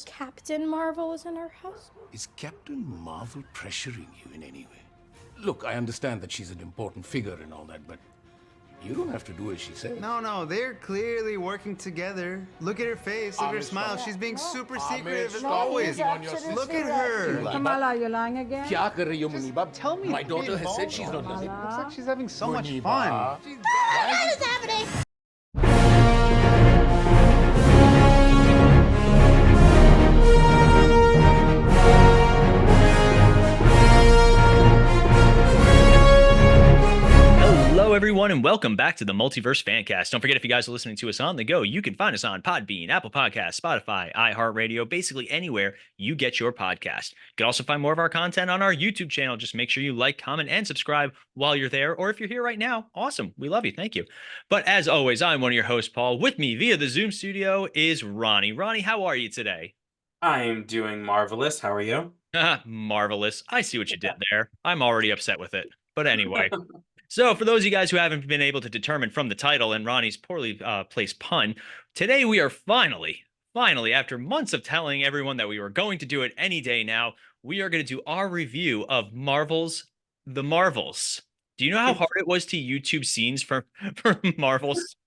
Captain Marvel isn't her husband? Is Captain Marvel pressuring you in any way? Look, I understand that she's an important figure and all that, but you don't have to do as she says. No, they're clearly working together. Look at her face, look at her smile. She's being super secretive as always. Look at her. Kamala, you're lying again? Tell me. My daughter has said she's not doing it. Looks like she's having so much fun. What is happening? Hello, everyone, and welcome back to the Multiverse Fancast. Don't forget, if you guys are listening to us on the go, you can find us on Podbean, Apple Podcasts, Spotify, iHeartRadio, basically anywhere you get your podcast. You can also find more of our content on our YouTube channel. Just make sure you like, comment, and subscribe while you're there. Or if you're here right now, awesome. We love you. Thank you. But as always, I'm one of your hosts, Paul. With me via the Zoom studio is Ronnie. Ronnie, how are you today? I am doing marvelous. How are you? Marvelous. I see what you did there. I'm already upset with it. But anyway. So for those of you guys who haven't been able to determine from the title and Ronnie's poorly placed pun, today we are finally, after months of telling everyone that we were going to do it any day now, we are going to do our review of Marvel's The Marvels. Do you know how hard it was to YouTube scenes for Marvels?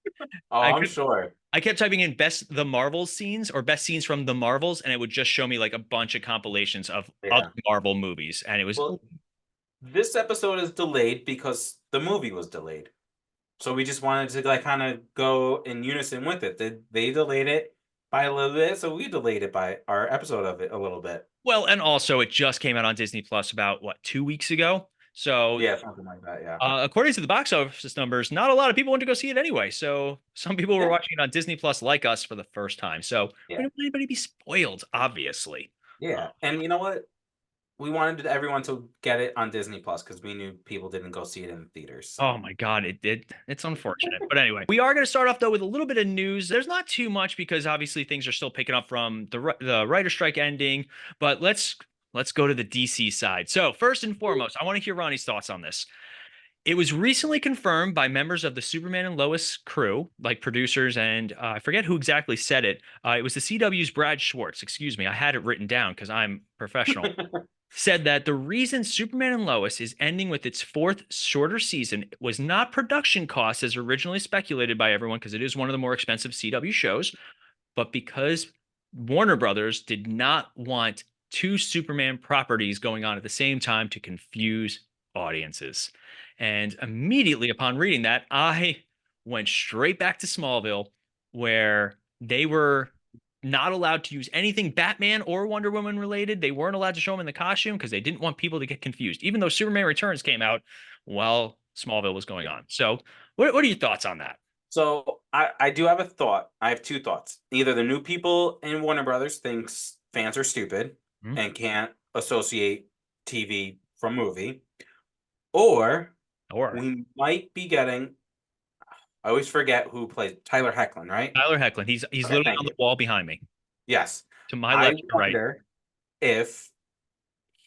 I'm sure. I kept typing in best The Marvels scenes or best scenes from The Marvels, and it would just show me like a bunch of compilations of other Marvel movies. And it was... Well, this episode is delayed because the movie was delayed. So we just wanted to like kind of go in unison with it. They delayed it by a little bit, so we delayed it by our episode of it a little bit. Well, and also it just came out on Disney Plus about, 2 weeks ago? So yeah, something like that, yeah. According to the box office numbers, not a lot of people went to go see it anyway. So some people were watching it on Disney Plus like us for the first time. So we don't want anybody to be spoiled, obviously. Yeah, and you know what? We wanted everyone to get it on Disney Plus because we knew people didn't go see it in the theaters. So. Oh my God, it's unfortunate. But anyway, we are going to start off though with a little bit of news. There's not too much because obviously things are still picking up from the writer strike ending. But let's go to the DC side. So first and foremost, I want to hear Ronnie's thoughts on this. It was recently confirmed by members of the Superman and Lois crew, like producers, and I forget who exactly said it. It was the CW's Brad Schwartz. Excuse me, I had it written down because I'm professional. Said that the reason Superman and Lois is ending with its fourth shorter season was not production costs as originally speculated by everyone, because it is one of the more expensive CW shows, but because Warner Brothers did not want two Superman properties going on at the same time to confuse audiences. And immediately upon reading that, I went straight back to Smallville, where they were not allowed to use anything Batman or Wonder Woman related. They weren't allowed to show him in the costume because they didn't want people to get confused, even though Superman Returns came out while Smallville was going on. So what are your thoughts on that? So I do have a thought. I have two thoughts. Either the new people in Warner Brothers thinks fans are stupid and can't associate TV from movie, or we might be getting... I always forget who plays Tyler Hoechlin, right? Tyler Hoechlin. He's literally on the wall behind me. Yes. To my left, right. If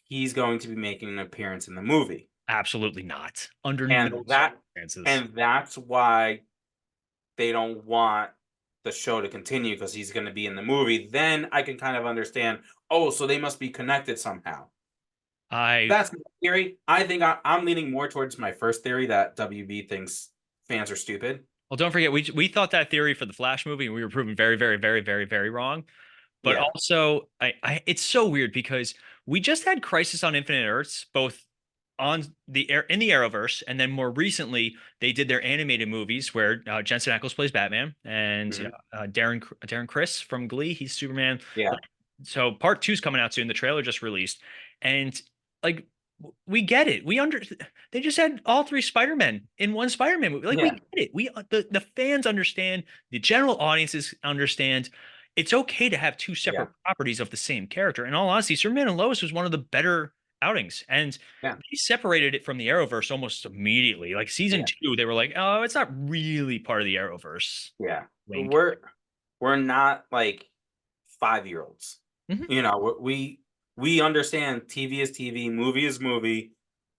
he's going to be making an appearance in the movie. Absolutely not. And that's why they don't want the show to continue, because he's going to be in the movie. Then I can kind of understand, so they must be connected somehow. That's my theory. I think I'm leaning more towards my first theory, that WB thinks fans are stupid. Well, don't forget, we thought that theory for the Flash movie, and we were proven very, very, very, very, very wrong. But also, it's so weird because we just had Crisis on Infinite Earths, both in the Arrowverse, and then more recently they did their animated movies where Jensen Ackles plays Batman, and Darren Criss from Glee, he's Superman. Yeah. So part 2's coming out soon. The trailer just released, and like, we get it. They just had all three Spider-Men in one Spider-Man movie. Like, we get it. The fans understand. The general audiences understand. It's okay to have two separate properties of the same character. In all honesty, Superman and Lois was one of the better outings, and they separated it from the Arrowverse almost immediately. Like season 2, they were like, "Oh, it's not really part of the Arrowverse." Yeah, Wink. we're not like 5-year-olds. You know, we understand TV is TV, movie is movie,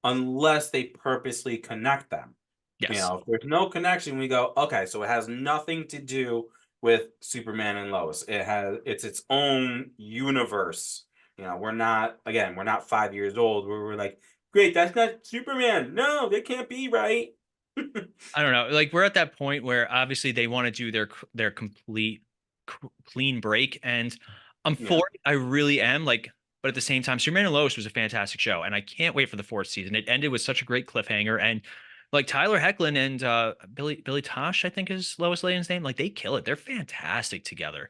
unless they purposely connect them. Yes. You know, if there's no connection, we go, okay, so it has nothing to do with Superman and Lois. It's its own universe. We're not 5 years old where we're like, great, that's not Superman. No, that can't be right. I don't know. Like we're at that point where obviously they want to do their complete clean break, and I'm Yeah. for it. I really am. Like, but at the same time, Superman and Lois was a fantastic show, and I can't wait for the fourth season. It ended with such a great cliffhanger, and like Tyler Hoechlin and Billy Tosh, I think is Lois Lane's name. Like they kill it. They're fantastic together.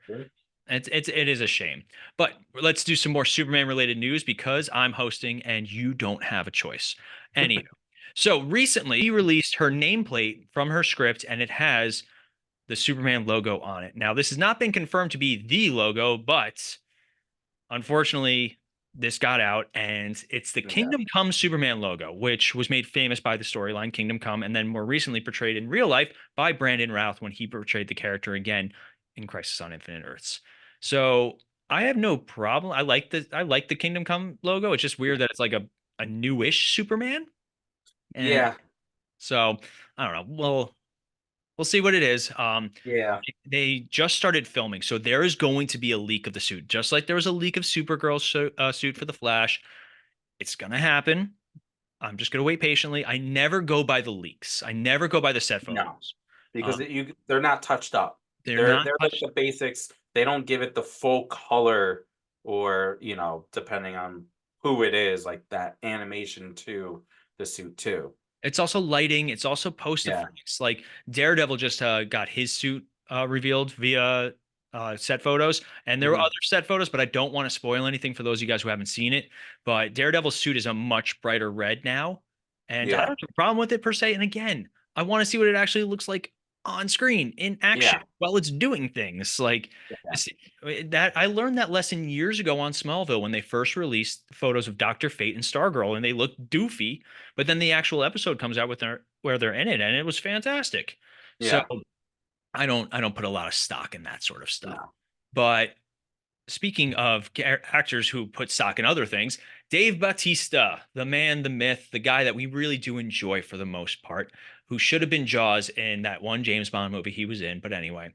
It is a shame. But let's do some more Superman related news because I'm hosting and you don't have a choice. Anywho, so recently he released her nameplate from her script and it has the Superman logo on it. Now, this has not been confirmed to be the logo, but unfortunately, this got out and it's the Kingdom Come Superman logo, which was made famous by the storyline Kingdom Come and then more recently portrayed in real life by Brandon Routh when he portrayed the character again in Crisis on Infinite Earths. So I have no problem. I like the Kingdom Come logo. It's just weird that it's like a newish Superman. And Yeah. so I don't know. We'll see what it is. Yeah. They just started filming, so there is going to be a leak of the suit, just like there was a leak of Supergirl's suit for the Flash. It's gonna happen. I'm just gonna wait patiently. I never go by the leaks. I never go by the set photos. No, because they're not touched up. They're not They're like the basics. They don't give it the full color, or depending on who it is, like that animation to the suit too. It's also lighting. It's also post effects. Like Daredevil just got his suit revealed via set photos, and there were other set photos, but I don't want to spoil anything for those of you guys who haven't seen it. But Daredevil's suit is a much brighter red now, and I don't have a problem with it per se. And again, I want to see what it actually looks like on screen in action while it's doing things. Like that, I learned that lesson years ago on Smallville when they first released photos of Dr. Fate and Stargirl, and they looked doofy. But then the actual episode comes out where they're in it, and it was fantastic. So I don't put a lot of stock in that sort of stuff. No. But speaking of actors who put stock in other things, Dave Bautista, the man, the myth, the guy that we really do enjoy for the most part, who should have been Jaws in that one James Bond movie he was in. But anyway,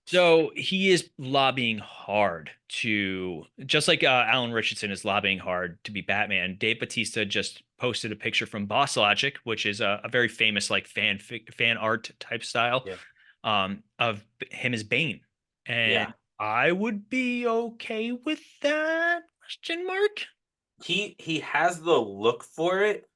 so he is lobbying hard to, just like Alan Richardson is lobbying hard to be Batman. Dave Bautista just posted a picture from Boss Logic, which is a very famous like fan art type style of him as Bane. And I would be okay with that? Question mark. He has the look for it.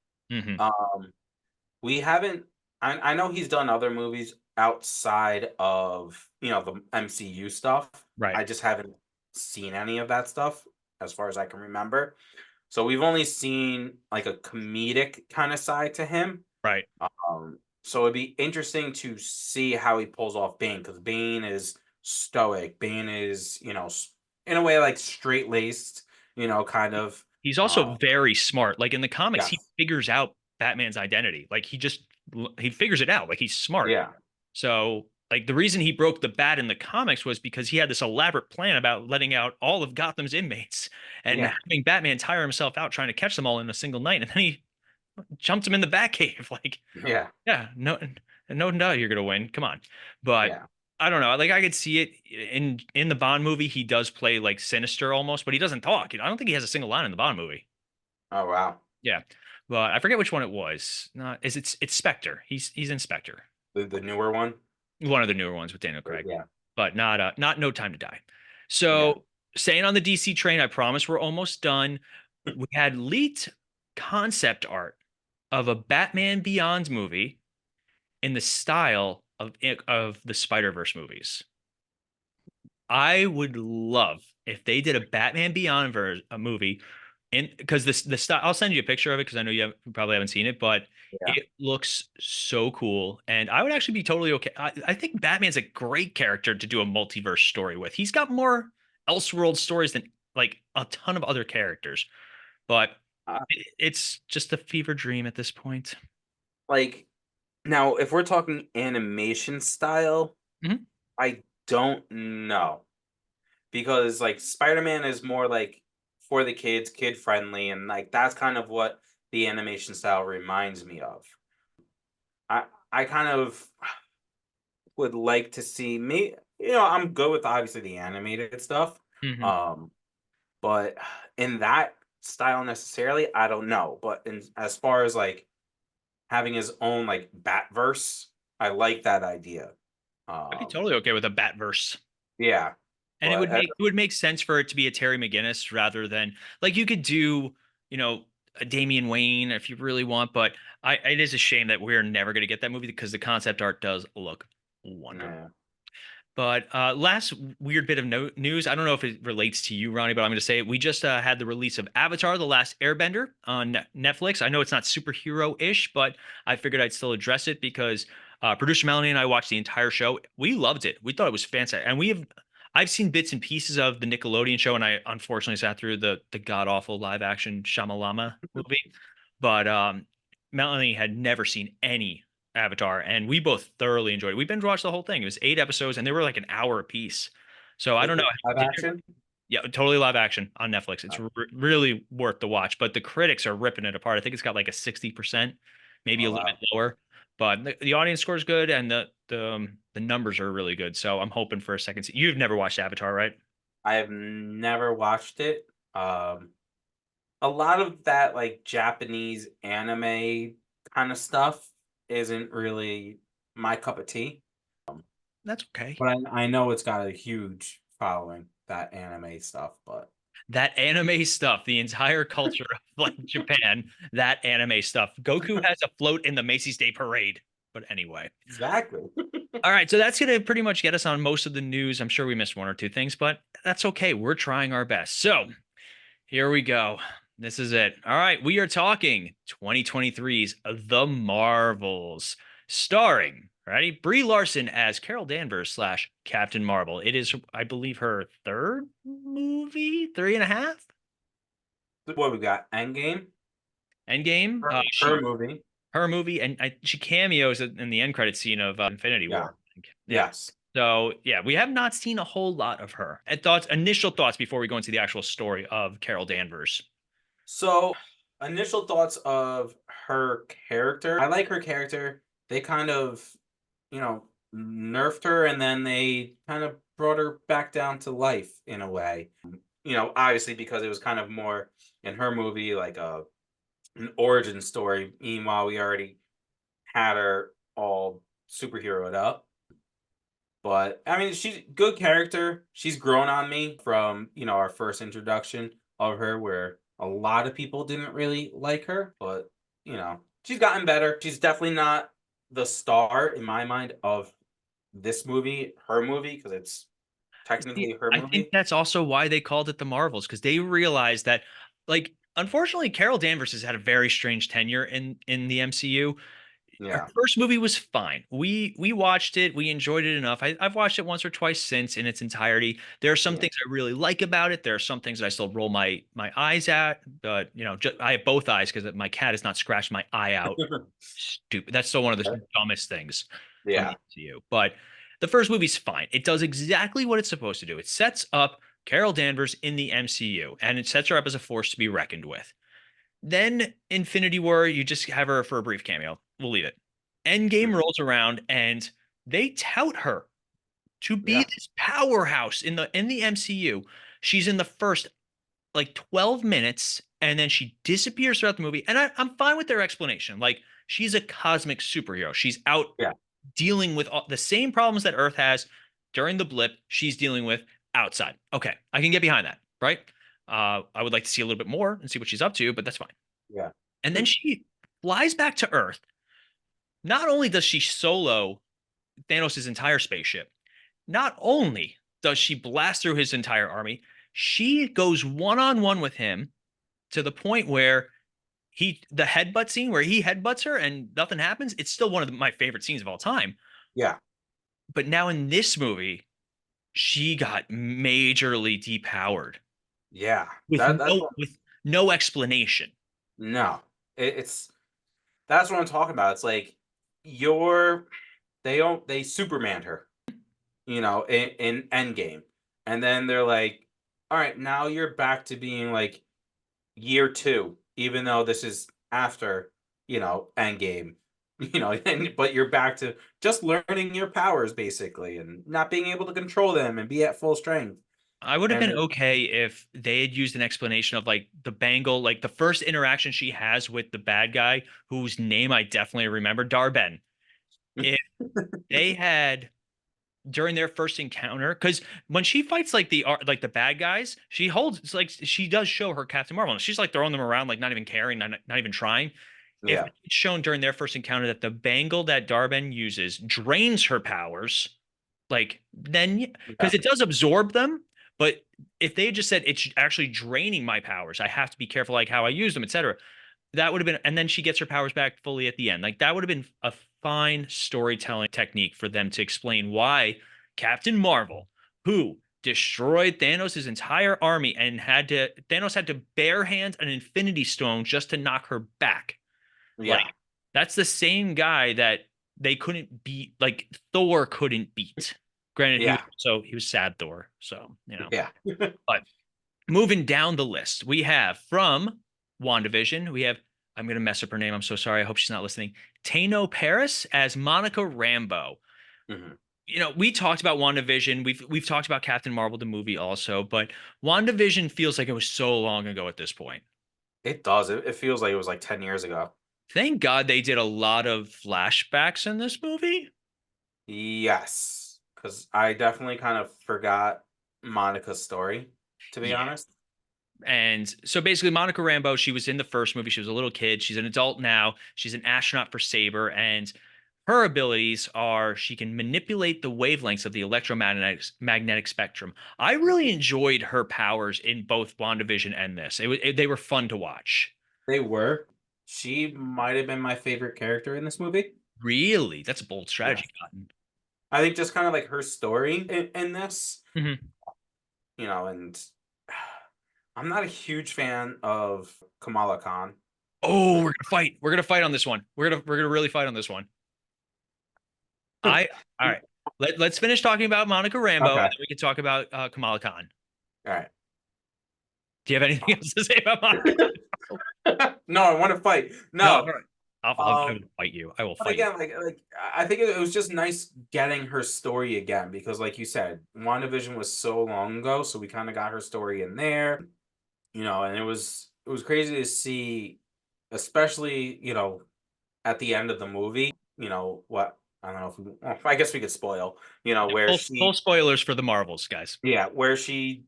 We haven't. I know he's done other movies outside of the MCU stuff. Right. I just haven't seen any of that stuff as far as I can remember. So we've only seen like a comedic kind of side to him. Right. So it'd be interesting to see how he pulls off Bane, because Bane is stoic. Bane is, in a way like straight-laced, kind of. He's also very smart. Like in the comics, he figures out Batman's identity. Like he figures it out. Like he's smart. Yeah. So like the reason he broke the bat in the comics was because he had this elaborate plan about letting out all of Gotham's inmates and having Batman tire himself out trying to catch them all in a single night. And then he jumped him in the Batcave. Like, no doubt you're gonna win. Come on. But I don't know. Like I could see it in the Bond movie. He does play like sinister almost, but he doesn't talk. I don't think he has a single line in the Bond movie. Oh wow. Yeah, but I forget which one it was. It's Spectre. He's in Spectre. The newer one. One of the newer ones with Daniel Craig. Yeah. But not No Time to Die. So staying on the DC train, I promise we're almost done. We had leaked concept art of a Batman Beyond movie in the style of the Spider-Verse movies. I would love if they did a Batman Beyond movie, because the style. I'll send you a picture of it because I know you probably haven't seen it, but it looks so cool, and I would actually be totally okay. I think Batman's a great character to do a multiverse story with. He's got more Elseworld stories than like a ton of other characters, but it's just a fever dream at this point. Like. Now, if we're talking animation style, I don't know. Because like Spider-Man is more like for the kids, kid friendly, and like that's kind of what the animation style reminds me of. I kind of would like to see me I'm good with obviously the animated stuff. Mhm. Um, but in that style necessarily, I don't know. But in as far as like having his own like Batverse, I like that idea. I'd be Um, totally okay with a Batverse. yeah, And but it would make sense for it to be a Terry McGinnis rather than like you could do, you know, a Damian Wayne if you really want, but it is a shame that we're never going to get that movie because the concept art does look wonderful. yeah. But last weird bit of news. I don't know if it relates to you, Ronnie, but I'm going to say it. We just had the release of Avatar: The Last Airbender on Netflix. I know it's not superhero-ish, but I figured I'd still address it because producer Melanie and I watched the entire show. We loved it. We thought it was fantastic, and I've seen bits and pieces of the Nickelodeon show, and I unfortunately sat through the god awful live action Shamalama movie. But Melanie had never seen any Avatar, and we both thoroughly enjoyed it. We binge watched the whole thing. It was 8 episodes, and they were like an hour a piece. So I Is don't know. it live Did you? action? Yeah, totally live action on Netflix. It's Oh, really worth the watch. But the critics are ripping it apart. I think it's got like a 60%, maybe a oh little bit wow. lower. But the audience score is good, and the numbers are really good. So I'm hoping for a second. You've never watched Avatar, right? I have never watched it. A lot of that like Japanese anime kind of stuff isn't really my cup of tea. That's okay. But I know it's got a huge following, that anime stuff, but That anime stuff, the entire culture of like Japan, that anime stuff. Goku has a float in the Macy's Day Parade. But anyway. exactly. All right, so that's going to pretty much get us on most of the news. I'm sure we missed one or two things, but that's okay. We're trying our best. So here we go. This is it. All right, we are talking 2023's The Marvels, starring, ready? Brie Larson as Carol Danvers slash Captain Marvel. It is, I believe, her third movie, three and a half. What we got? Endgame? Endgame. Her movie. Her movie, and she cameos in the end credit scene of Infinity Yeah. War. I think. Yeah. Yes. So yeah, we have not seen a whole lot of her. And initial thoughts before we go into the actual story of Carol Danvers. So, initial thoughts of her character. I like her character. They kind of, you know, nerfed her and then they kind of brought her back down to life in a way. Obviously because it was kind of more in her movie like an origin story. Meanwhile, we already had her all superheroed up. But I mean, she's good character. She's grown on me from, our first introduction of her where a lot of people didn't really like her, but she's gotten better. She's definitely not the star in my mind of this movie, her movie, because it's See, technically her I think movie. that's also why they called it the Marvels, because they realized that, like, unfortunately, Carol Danvers has had a very strange tenure in the MCU. Her Yeah. first movie was fine. We watched it. We enjoyed it enough. I've watched it once or twice since in its entirety. There are some Yeah. things I really like about it. There are some things that I still roll my eyes at. But I have both eyes because my cat has not scratched my eye out. Stupid. That's still one of the dumbest things from the Yeah. MCU. But the first movie's fine. It does exactly what it's supposed to do. It sets up Carol Danvers in the MCU, and it sets her up as a force to be reckoned with. Then Infinity War, you just have her for a brief cameo. We'll leave it. Endgame Mhm. rolls around and they tout her to be Yeah. this powerhouse in the MCU. She's in the first like 12 minutes and then she disappears throughout the movie. And I'm fine with their explanation. Like she's a cosmic superhero. She's out Yeah. dealing with the same problems that Earth has during the blip. She's dealing with outside. Okay, I can get behind that, right? I would like to see a little bit more and see what she's up to, but that's fine. Yeah. And then she flies back to Earth. Not only does she solo Thanos' entire spaceship, not only does she blast through his entire army, she goes one on one with him to the point where the headbutt scene where he headbutts her and nothing happens. It's still one of my favorite scenes of all time. Yeah. But now in this movie, she got majorly depowered Yeah. with That's with no explanation. no. It's that's what I'm talking about. It's like you're they Superman her, in Endgame. And then they're like, all right, now you're back to being like year two, even though this is after, Endgame. but you're back to just learning your powers basically, and not being able to control them and be at full strength. I would have And been okay if they had used an explanation of like the bangle, like the first interaction she has with the bad guy, whose name I definitely remember, Darben. If they had during their first encounter, because when she fights like the bad guys, she holds it's like she does show her Captain Marvel. She's like throwing them around, like not even caring, not even trying. If yeah, it's shown during their first encounter that the bangle that Darben uses drains her powers, like then yeah, because it does absorb them, but if they had just said it's actually draining my powers, I have to be careful like how I use them, etc. That would have been, and then she gets her powers back fully at the end. Like that would have been a fine storytelling technique for them to explain why Captain Marvel, who destroyed Thanos' entire army and Thanos had to barehand an Infinity Stone just to knock her back. yeah, Like that's the same guy that they couldn't beat, like Thor couldn't beat. Granted, yeah, he was sad Thor. So, yeah. but moving down the list, we have from WandaVision, we have, I'm going to mess up her name. I'm so sorry. I hope she's not listening. Tano Paris as Monica Rambeau. Mhm. We talked about WandaVision. We've talked about Captain Marvel, the movie also, but WandaVision feels like it was so long ago at this point. It does. It feels like it was like 10 years ago. Thank God they did a lot of flashbacks in this movie. Yes, because I definitely kind of forgot Monica's story, to be Yeah. honest. And so basically, Monica Rambeau, she was in the first movie. She was a little kid. She's an adult now. She's an astronaut for Saber. And her abilities are she can manipulate the wavelengths of the magnetic spectrum. I really enjoyed her powers in both WandaVision and this. They were fun to watch. They were. She might have been my favorite character in this movie. Really? That's a bold strategy, Yes. Cotton. I think just kind of like her story in this, Mhm. and I'm not a huge fan of Kamala Khan. Oh, we're gonna fight. We're gonna fight on this one. We're gonna really fight on this one. All right. Let's finish talking about Monica Rambeau, and Okay. then we can talk about Kamala Khan. All right. Do you have anything else to say about Monica? No, I want to fight. No, all No. right. I will fight you. I will But fight you. again, like I think it was just nice getting her story again, because like you said, WandaVision was so long ago, so we kind of got her story in there, and it was crazy to see, especially, at the end of the movie, what I don't know if well, I guess we could spoil, where Full spoilers for the Marvels, guys. where she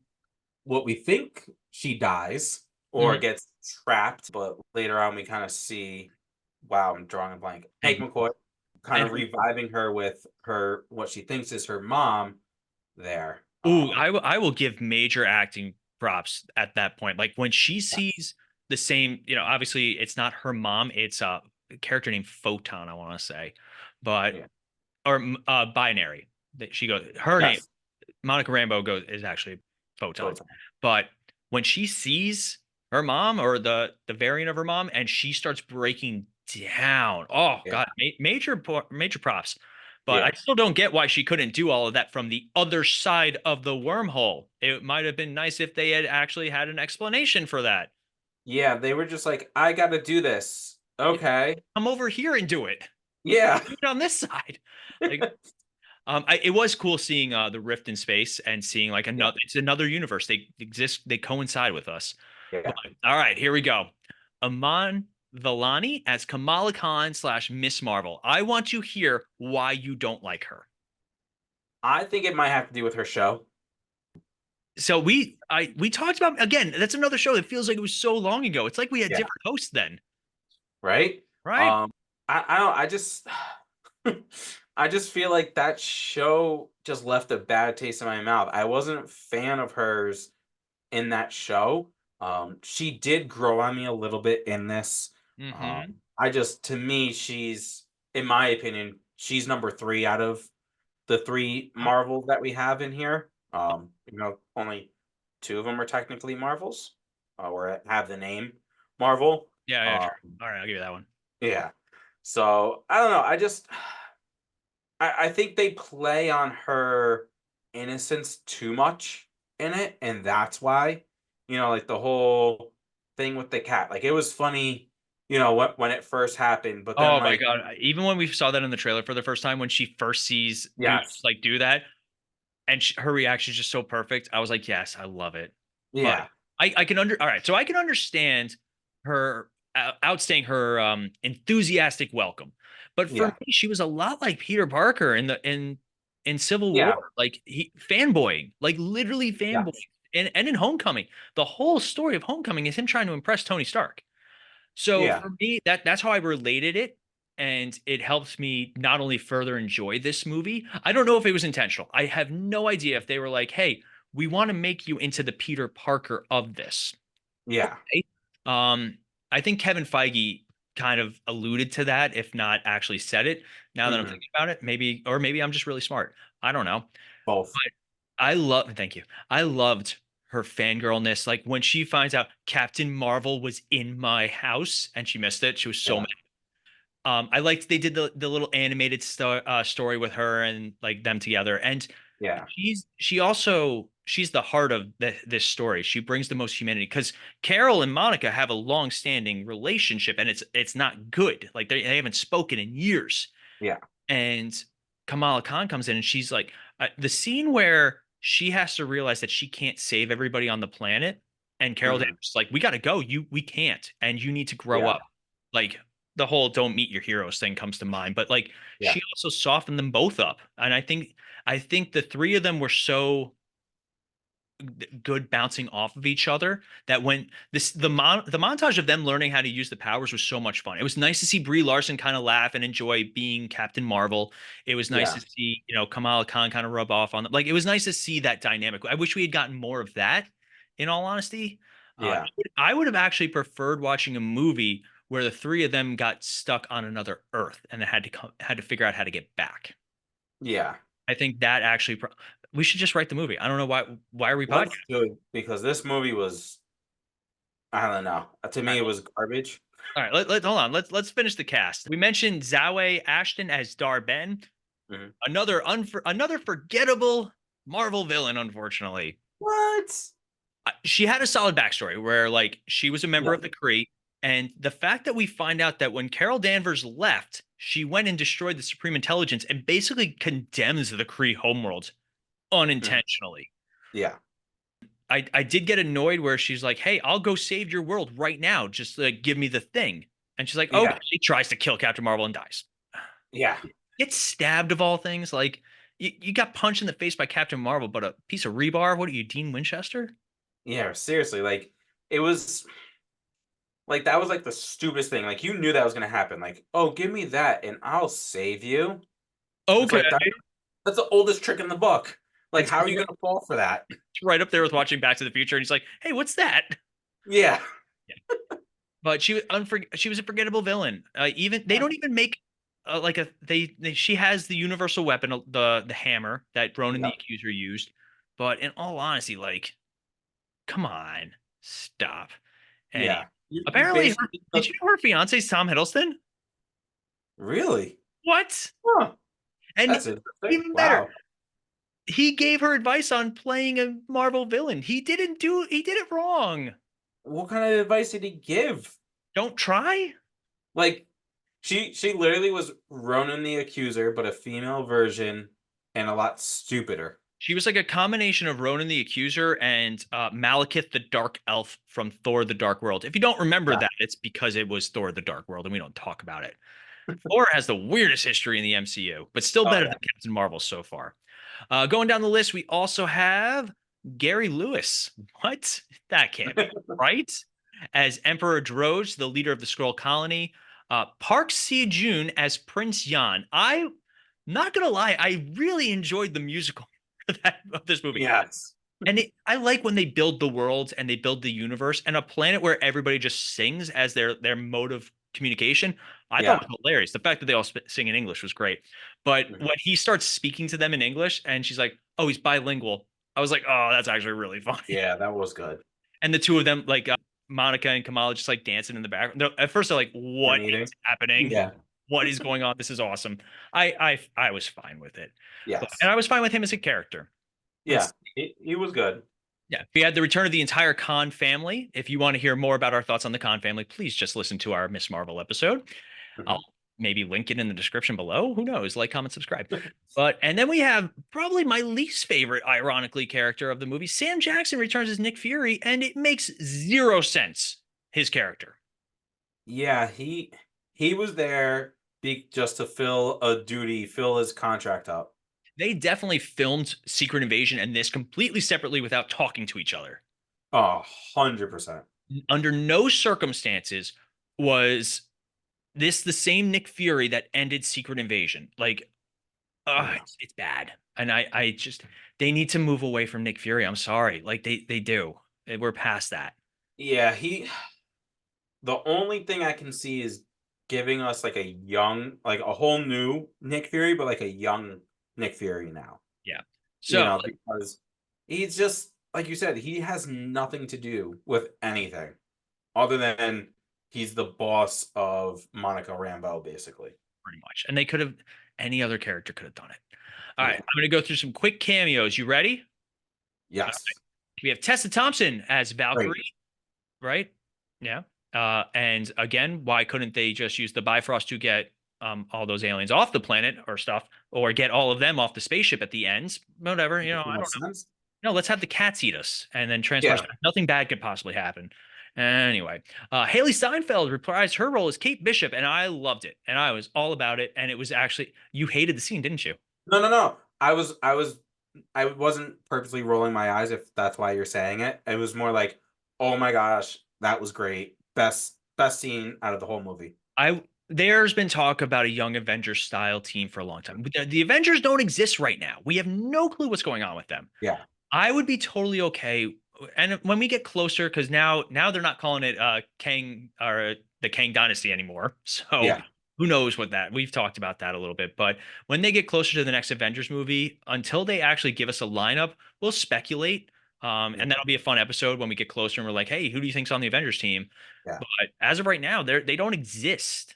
what we think she dies or Mhm. gets trapped, but later on we kind of see, wow, I'm drawing a blank. Hank Mhm. McCoy kind of And reviving her with her what she thinks is her mom there. ooh, I will give major acting props at that point. Like when she sees the same, obviously it's not her mom, it's a character named Photon, I want to say, but Yeah. or binary. That she goes, her name Yes. Monica Rambeau goes is actually Photon. Photon. But when she sees her mom or the variant of her mom and she starts breaking down, oh Yeah. god, major props. But Yeah. I still don't get why she couldn't do all of that from the other side of the wormhole. It might have been nice if they had actually had an explanation for that. Yeah, they were just like, I got to do this. Okay. Come over here and do it. Yeah. Do it on this side. Like, it was cool seeing the rift in space and seeing like Yeah. it's another universe. They exist, they coincide with us. Yeah. But, all right, here we go. Aman Vellani as Kamala Khan / Miss Marvel. I want to hear why you don't like her. I think it might have to do with her show. So we talked about again. That's another show that feels like it was so long ago. It's like we had Yeah. different hosts then, Right? right? I don't I just I just feel like that show just left a bad taste in my mouth. I wasn't a fan of hers in that show. She did grow on me a little bit in this. Mm-hmm. To me, in my opinion, she's number 3 out of the 3 Marvels that we have in here. Only 2 of them are technically Marvels, or have the name Marvel. Yeah. Um, True. All right, I'll give you that one. yeah. So I don't know. I think they play on her innocence too much in it, and that's why, like the whole thing with the cat. Like it was funny you know, when it first happened. But then, Oh my like, god! Even when we saw that in the trailer for the first time, when she first sees Goose yes, like do that, and her reaction is just so perfect, I was like, yes, I love it. But yeah, I can all right, so I can understand her outstaying her enthusiastic welcome. But for yeah, me, she was a lot like Peter Parker in Civil yeah, War, like he fanboying, like literally yeah, fanboying. And in Homecoming, the whole story of Homecoming is him trying to impress Tony Stark. So yeah, for me, that's how I related it. And it helps me not only further enjoy this movie. I don't know if it was intentional. I have no idea if they were like, hey, we want to make you into the Peter Parker of this. yeah. Okay. Um, I think Kevin Feige kind of alluded to that, if not actually said it. Now that I'm Hmm. thinking about it, maybe, or maybe I'm just really smart. I don't know. Both. But thank you. I loved her fangirlness. Like when she finds out Captain Marvel was in my house and she missed it, she was so Yeah, mad. I liked they did the little animated story with her and like them together. And yeah, she's the heart of this story. She brings the most humanity because Carol and Monica have a long-standing relationship and it's not good. Like they haven't spoken in years. yeah. And Kamala Khan comes in and she's like, the scene where she has to realize that she can't save everybody on the planet, and Carol Hmm. Danvers is like, we got to go. We can't, and you need to grow Yeah, up. Like the whole "don't meet your heroes" thing comes to mind, but like yeah, she also softened them both up, and I think the three of them were so good bouncing off of each other that when the montage of them learning how to use the powers was so much fun. It was nice to see Brie Larson kind of laugh and enjoy being Captain Marvel. It was nice yeah, to see, Kamala Khan kind of rub off on them. Like it was nice to see that dynamic. I wish we had gotten more of that, in all honesty. yeah, I would have actually preferred watching a movie where the three of them got stuck on another Earth and they had to figure out how to get back. yeah. I think that actually we should just write the movie. I don't know why are we Let's podcasting? do it because this movie was, I don't know. To me, it was garbage. All right, hold on. Let's finish the cast. We mentioned Zawe Ashton as Dar-Ben, Mhm. another forgettable Marvel villain. Unfortunately, What? she had a solid backstory where like she was a member Yeah. of the Kree, and the fact that we find out that when Carol Danvers left, she went and destroyed the Supreme Intelligence and basically condemns the Kree homeworld Mhm. unintentionally. Yeah. I did get annoyed where she's like, "Hey, I'll go save your world right now. Just like give me the thing." And she's like, "Okay." Yeah. She tries to kill Captain Marvel and dies. Yeah. Gets stabbed of all things. Like you got punched in the face by Captain Marvel, but a piece of rebar. What are you, Dean Winchester? Yeah. Seriously, like it was like that was like the stupidest thing. Like you knew that was gonna happen. Like, oh, give me that and I'll save you. It's Okay, like that's the oldest trick in the book. Like, it's, how are you gonna fall for that? right up there with watching Back to the Future, and he's like, "Hey, what's that?" Yeah. Yeah. But she was a forgettable villain. Even they Yeah. don't even make like she has the universal weapon, the hammer that Ronan the Yep. Accuser used. But in all honesty, like, come on, stop. And Yeah. You apparently, basically did you know her fiance is Tom Hiddleston? really? What? Huh. And That's interesting. even better, Wow. he gave her advice on playing a Marvel villain. He did it wrong. What kind of advice did he give? Don't try. Like, she literally was Ronan the Accuser, but a female version and a lot stupider. She was like a combination of Ronan the Accuser and Malekith the Dark Elf from Thor the Dark World. If you don't remember Yeah. that, it's because it was Thor the Dark World and we don't talk about it. Thor has the weirdest history in the MCU, but still Oh better yeah. than Captain Marvel so far. Going down the list, we also have Gary Lewis. What? That can't be right. As Emperor Droge, the leader of the Skrull colony. Park Si-joon as Prince Yan. I'm not gonna lie, I really enjoyed the musical of this movie. Yes. And I like when they build the world and they build the universe and a planet where everybody just sings as their mode of communication. I thought Yeah. was hilarious. The fact that they all sing in English was great. But Mhm. when he starts speaking to them in English and she's like, "Oh, he's bilingual," I was like, "Oh, that's actually really funny." Yeah, that was good. And the two of them, like Monica and Kamala, just like dancing in the background. At first, they're like, The "What meeting. is happening? Yeah. What is going on? This is awesome." I was fine with it, and Yes. I was fine with him as a character. Yeah. He was good. Yeah, we had the return of the entire Khan family. If you want to hear more about our thoughts on the Khan family, please just listen to our Miss Marvel episode. I'll maybe link it in the description below. Who knows? Like, comment, subscribe. And then we have probably my least favorite, ironically, character of the movie. Sam Jackson returns as Nick Fury, and it makes zero sense, his character. Yeah, he was there just to fill his contract up. They definitely filmed Secret Invasion and this completely separately without talking to each other. 100%. Under no circumstances was this the same Nick Fury that ended Secret Invasion. Like, it's bad. And I just, they need to move away from Nick Fury. I'm sorry. Like, they do. We're past that. Yeah, the only thing I can see is giving us like a whole new Nick Fury, but like a young Nick Fury now. Yeah. So, because he's just, like you said, he has nothing to do with anything other than he's the boss of Monica Rambeau, basically. Pretty much. And they could have, any other character could have done it. All right. I'm going to go through some quick cameos. You ready? Yes. Right. We have Tessa Thompson as Valkyrie, right? Yeah. And again, why couldn't they just use the Bifrost to get all those aliens off the planet or stuff, or get all of them off the spaceship at the ends? Whatever, I don't know. No, let's have the cats eat us and then transfer. Yeah. Nothing bad could possibly happen. Anyway, Hailee Steinfeld reprised her role as Kate Bishop, and I loved it, and I was all about it. And it was actually, you hated the scene, didn't you? No. I wasn't purposely rolling my eyes, if that's why you're saying it. It was more like, oh my gosh, that was great. Best scene out of the whole movie. There's been talk about a Young Avengers style team for a long time. The Avengers don't exist right now. We have no clue what's going on with them. Yeah. I would be totally okay. And when we get closer, because now they're not calling it Kang or the Kang Dynasty anymore. So who knows what that, we've talked about that a little bit. But when they get closer to the next Avengers movie, until they actually give us a lineup, we'll speculate. And that'll be a fun episode when we get closer and we're like, hey, who do you think's on the Avengers team? Yeah. But as of right now, they don't exist.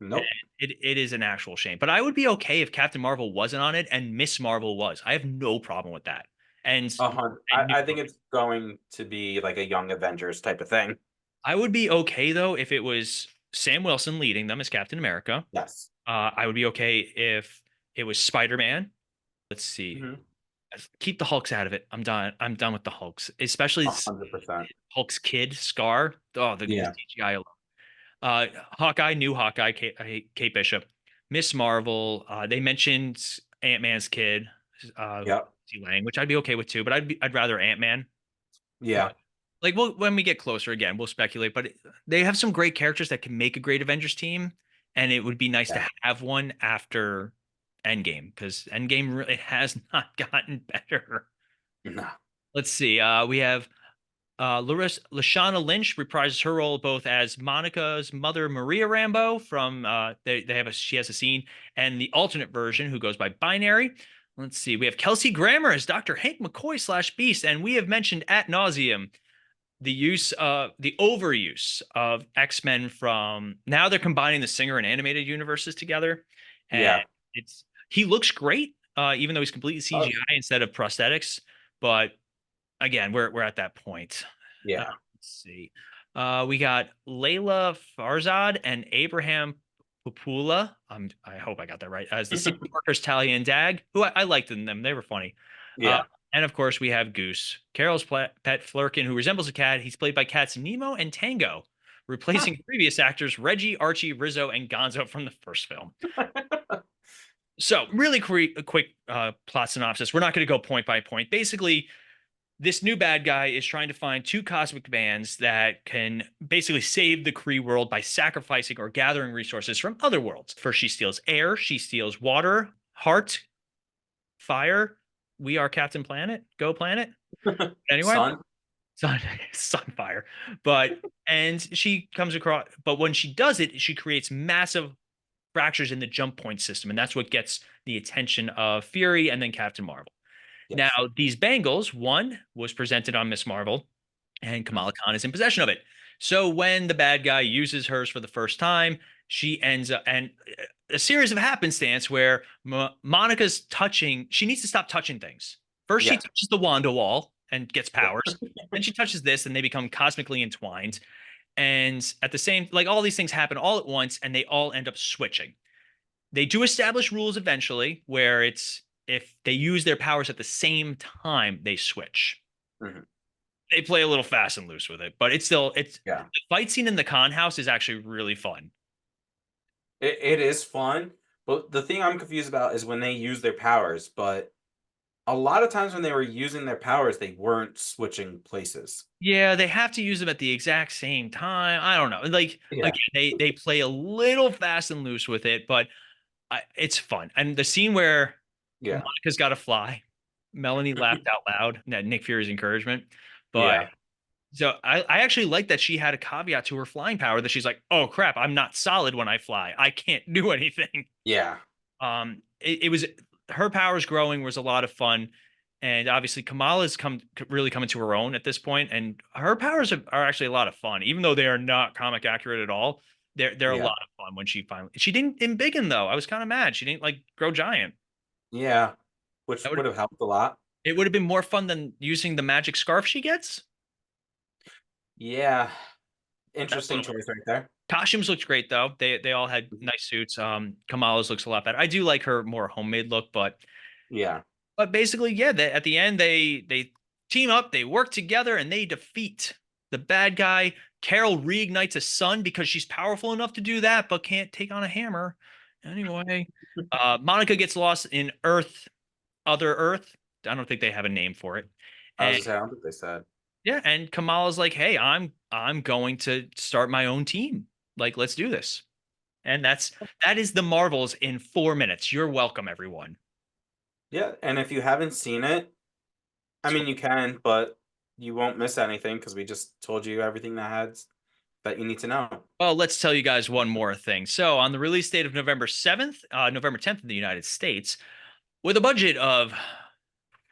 Nope. It is an actual shame. But I would be okay if Captain Marvel wasn't on it and Miss Marvel was. I have no problem with that. And I think it's going to be like a Young Avengers type of thing. I would be okay though if it was Sam Wilson leading them as Captain America. Yes. I would be okay if it was Spider-Man. Let's see. Keep the Hulks out of it. I'm done with the Hulks, especially 100%. Hulk's kid, Scar. Oh, the CGI alone. Hawkeye, new Hawkeye, Kate Bishop. Miss Marvel. They mentioned Ant-Man's kid. Lang, which I'd be okay with too, but I'd rather Ant-Man. Yeah. Like when we get closer again, we'll speculate, but they have some great characters that can make a great Avengers team, and it would be nice to have one after Endgame, because Endgame really has not gotten better. No. Let's see. We have Lashana Lynch reprises her role both as Monica's mother, Maria Rambeau, from she has a scene, and the alternate version who goes by Binary. Let's see. We have Kelsey Grammer as Dr. Hank McCoy / Beast, and we have mentioned ad nauseum the overuse of X-Men from, now they're combining the Singer and animated universes together. And he looks great, even though he's completely CGI instead of prosthetics. But again, we're at that point. Yeah. Let's see. We got Leila Farzad and Abraham Popula. I hope I got that right. As the secret workers, Talia and Dag, who I liked in them. They were funny. Yeah. And of course, we have Goose, Carol's pet Flurkin, who resembles a cat. He's played by cats Nemo and Tango, replacing previous actors Reggie, Archie, Rizzo, and Gonzo from the first film. So, really quick plot synopsis. We're not going to go point by point. Basically, this new bad guy is trying to find two cosmic bands that can basically save the Kree world by sacrificing or gathering resources from other worlds. First, she steals air. She steals water, heart, fire. We are Captain Planet. Go Planet. Anyway, sun, fire. And she comes across. But when she does it, she creates massive fractures in the jump point system, and that's what gets the attention of Fury and then Captain Marvel. Yes. Now, these bangles, one was presented on Miss Marvel, and Kamala Khan is in possession of it. So when the bad guy uses hers for the first time, she ends up, and a series of happenstance where Monica's touching, she needs to stop touching things. First, she touches the Wanda wall, and gets powers. Then she touches this and they become cosmically entwined. And at the same, like all these things happen all at once and they all end up switching. They do establish rules eventually where it's if they use their powers at the same time, they switch. Mhm. They play a little fast and loose with it, but it's still the Yeah. fight scene in the con house is actually really fun. It is fun, but the thing I'm confused about is when they use their powers, but a lot of times when they were using their powers, they weren't switching places. Yeah, they have to use them at the exact same time. I don't know. Like Yeah. again, they play a little fast and loose with it, but it's fun. And the scene where Yeah. Monica's got to fly, Melanie laughed out loud at Nick Fury's encouragement. But Yeah. so I actually like that she had a caveat to her flying power that she's like, oh crap, I'm not solid when I fly. I can't do anything. Yeah. It was her powers growing was a lot of fun. And obviously Kamala's really coming to her own at this point, and her powers are actually a lot of fun, even though they are not comic accurate at all. They're a Yeah. lot of fun when she didn't embiggen though. I was kind of mad. She didn't like grow giant. Yeah. Which That would have helped a lot. It would have been more fun than using the magic scarf she gets. Yeah. Interesting choice right there. Costumes looked great though. They all had nice suits. Kamala's looks a lot better. I do like her more homemade look, but Yeah. basically, yeah, at the end they team up, they work together, and they defeat the bad guy. Carol reignites a sun because she's powerful enough to do that, but can't take on a hammer. Anyway, Monica gets lost in Other Earth. I don't think they have a name for it. I was And just saying, I don't think they said. yeah, and Kamala's like, "Hey, I'm going to start my own team. Like, let's do this." And that is the Marvels in 4 minutes. You're welcome, everyone. Yeah, and if you haven't seen it, I mean, you can, but you won't miss anything because we just told you everything that you need to know. Well, let's tell you guys one more thing. So, on the release date of November 7th, November 10th in the United States, with a budget of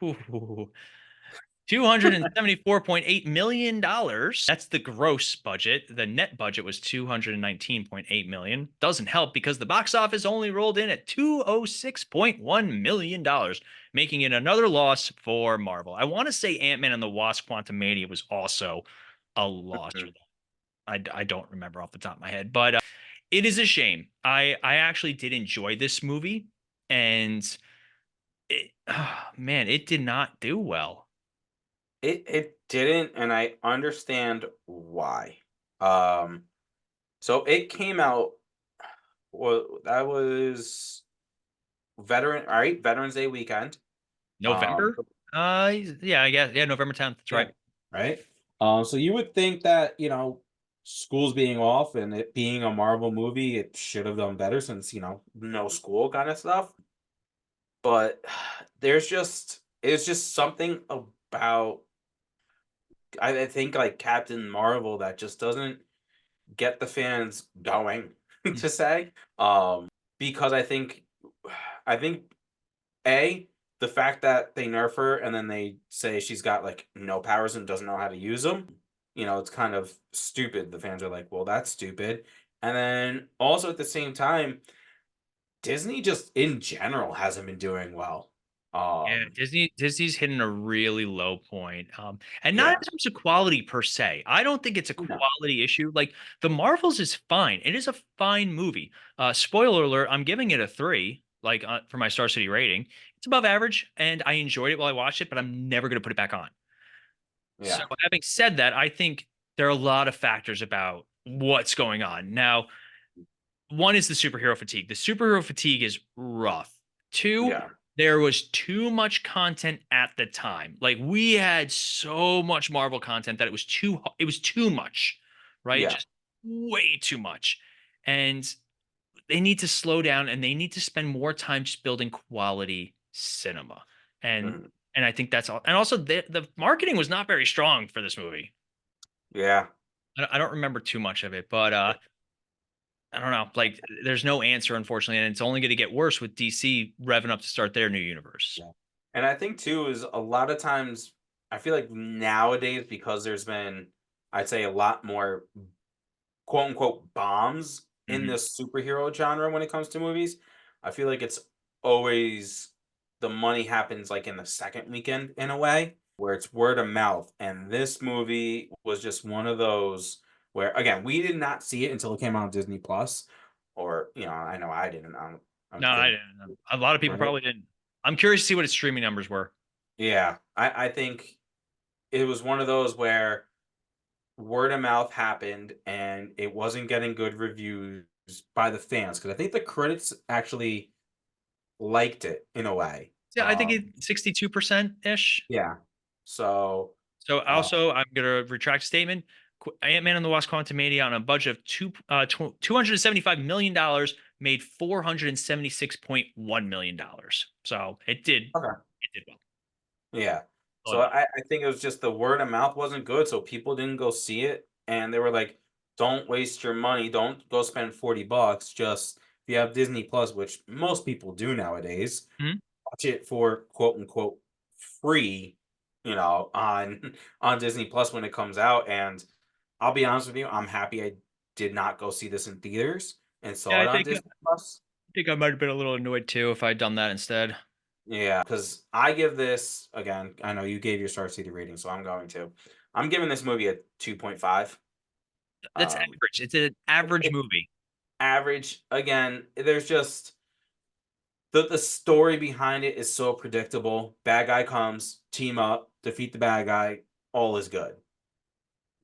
$274.8 million. That's the gross budget. The net budget was $219.8 million. Doesn't help because the box office only rolled in at $206.1 million, making it another loss for Marvel. I want to say Ant-Man and the Wasp: Quantumania was also a loss for them. I don't remember off the top of my head, but it is a shame. I actually did enjoy this movie, and man, it did not do well. It didn't, and I understand why. So it came out. Well, that was Veterans Day weekend. November? Yeah, I guess. Yeah, November 10th. That's right. Right. So you would think that, school's being off and it being a Marvel movie, it should have done better since, no school kind of stuff. But it's just something about I think like Captain Marvel that just doesn't get the fans going to say. Because I think the fact that they nerf her and then they say she's got like no powers and doesn't know how to use them, it's kind of stupid. The fans are like, well, that's stupid. And then also at the same time, Disney just in general hasn't been doing well. Yeah, Disney's hitting a really low point. And not Yeah. in terms of quality per se. I don't think it's a No. quality issue. Like The Marvels is fine. It is a fine movie. Spoiler alert, I'm giving it a 3, like for my Star City rating. It's above average, and I enjoyed it while I watched it, but I'm never gonna put it back on. Yeah. So having said that, I think there are a lot of factors about what's going on. Now, one is the superhero fatigue. The superhero fatigue is rough. 2, Yeah. there was too much content at the time. Like we had so much Marvel content that it was too much, right? Yeah. Just way too much. And they need to slow down and they need to spend more time just building quality cinema. And Mhm. and I think that's all. And also the marketing was not very strong for this movie. Yeah. I don't remember too much of it, but I don't know. Like, there's no answer, unfortunately, and it's only going to get worse with DC revving up to start their new universe. Yeah. And I think too is a lot of times I feel like nowadays because there's been I'd say a lot more quote unquote bombs in the superhero genre when it comes to movies. I feel like it's always the money happens like in the second weekend in a way. where it's word of mouth. And this movie was just one of those where, again, we did not see it until it came out on Disney Plus. Or, I know I didn't. I'm No, I kidding. didn't. A lot of people Right? probably didn't. I'm curious to see what its streaming numbers were. Yeah, I think it was one of those where word of mouth happened and it wasn't getting good reviews by the fans, because I think the critics actually liked it in a way. Yeah, I think it's 62% ish. Yeah. So So uh, also, I'm gonna retract statement. Ant-Man and the Wasp: Quantumania on a budget of $275 million made $476.1 million. So it did okay. well. Yeah. All So in all. I think it was just the word of mouth wasn't good, so people didn't go see it, and they were like, "Don't waste your money. Don't go spend $40. Just if you have Disney Plus, which most people do nowadays, Mhm. watch it for quote unquote free, on on Disney Plus when it comes out." And I'll be honest with you, I'm happy I did not go see this in theaters and Yeah, saw it on Disney Plus. I think I might have been a little annoyed too if I'd done that instead. Yeah, because I give this, again, I know you gave your Star City rating, so I'm going to. I'm giving this movie a 2.5. That's Um, average. It's an average it's movie. average. Again, there's just the story behind it is so predictable. Bad guy comes, team up, defeat the bad guy, all is good.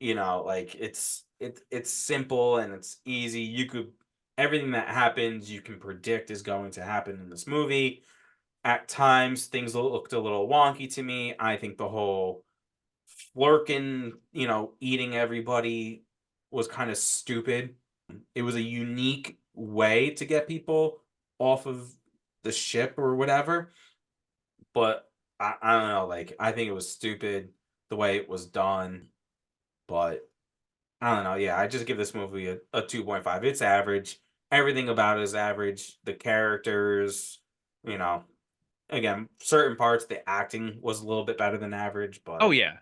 Like it's simple and it's easy. Everything that happens, you can predict is going to happen in this movie. At times, things looked a little wonky to me. I think the whole Flurkin, eating everybody was kind of stupid. It was a unique way to get people off of the ship or whatever. But I don't know. Like, I think it was stupid the way it was done. But I don't know. Yeah, I just give this movie a 2.5. It's average. Everything about it is average. The characters, you know, again, certain parts, the acting was a little bit better than average, Oh but yeah.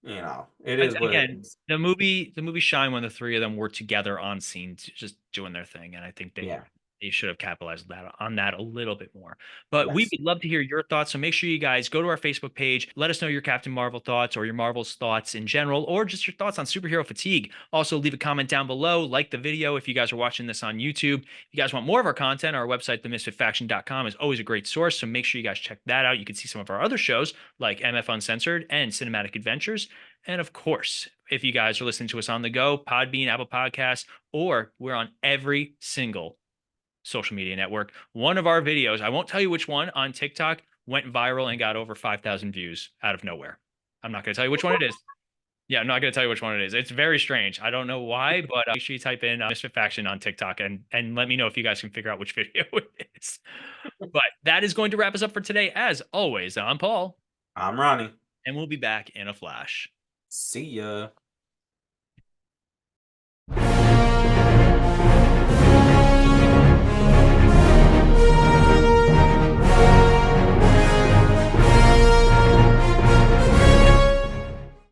it is what it Again, is. the movie shine when the three of them were together on scene, just doing their thing, and I think Yeah. they should have capitalized on that a little bit more. But we Yes. would love to hear your thoughts, so make sure you guys go to our Facebook page. Let us know your Captain Marvel thoughts or your Marvel's thoughts in general, or just your thoughts on superhero fatigue. Also, leave a comment down below, like the video if you guys are watching this on YouTube. If you guys want more of our content, our website, themisfitfaction.com, is always a great source, so make sure you guys check that out. You can see some of our other shows like MF Uncensored and Cinematic Adventures. And of course, if you guys are listening to us on the go, Podbean, Apple Podcasts, or we're on every single social media network. One of our videos, I won't tell you which one, on TikTok went viral and got over 5,000 views out of nowhere. I'm not going to tell you which one it is. Yeah, I'm not going to tell you which one it is. It's very strange. I don't know why, but make sure you type in Misfit Faction on TikTok and let me know if you guys can figure out which video it is. But that is going to wrap us up for today. As always, I'm Paul, I'm Ronnie. and we'll be back in a flash. See ya.